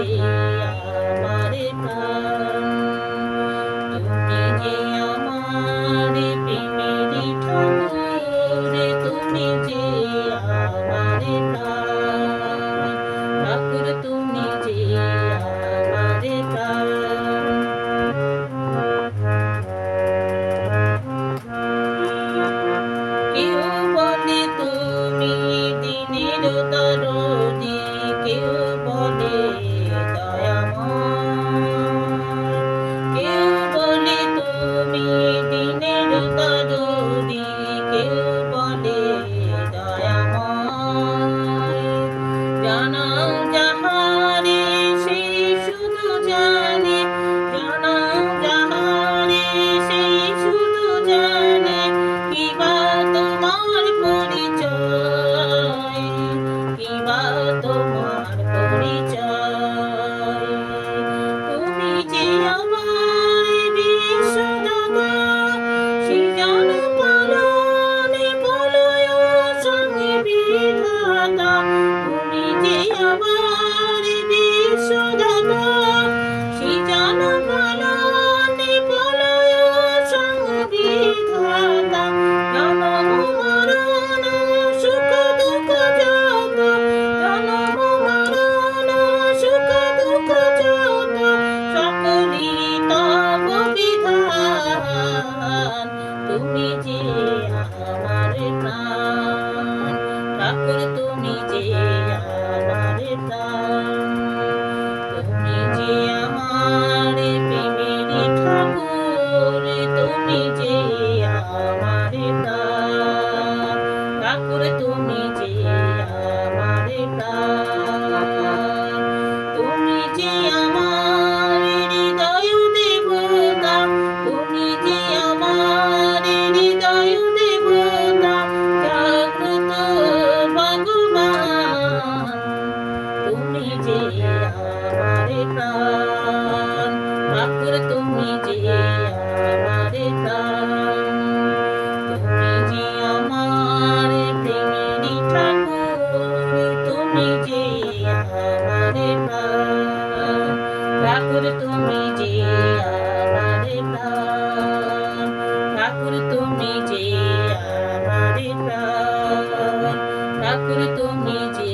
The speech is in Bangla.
যে আমার প্রাণ, তুমি যে আমার প্রেমের ঠাকুর, তুমি যে আমার প্রাণ, ঠাকুর তুমি যে আমার প্রাণ। কেউ বলে তুমি দিনের দরদি, কেউ বলে দয়াময়, কেউ বলে তুমি দিনের দরদি, কেউ বলে দয়াময়। জানাও যাহারে সেই শুধু জানে, জানাও যাহারে সেই শুধু জানে, কিবা তোমার পরিচয়, কিবা তোমার পরিচয়। তুমি যে আমার বিশ্বদাতা, সৃজন পালনে বলয় সংবিধাতা। তুমি যে আমার বিশ্বদাতা, সৃজন পালনে বলয় সংবিধাতা। জনম মরণ সুখ দুঃখ যত, জনম মরণ সুখ দুঃখ যত, সকলই তব বিধান। তুমি যে আমার প্রাণ, ঠাকুর তুমি যে আমার প্রাণ, তুমি যে আমার প্রেমের ঠাকুর, তুমি যে আমার প্রাণ, ঠাকুর তুমি যে আমার প্রাণ। তুমি যে আমার হৃদয় দেবতা, তুমি যে আমার হৃদয় দেবতা, জাগ্রত ভগবান। তুমি যে আমার প্রাণ, ঠাকুর তুমি যে আমার প্রাণ, তুমি যে আমার প্রেমের ঠাকুর, তুমি যে আমার প্রাণ, ঠাকুর তুমি যে আমার প্রাণ, ঠাকুর তুমি যে আমার প্রাণ, ঠাকুর তুমি যে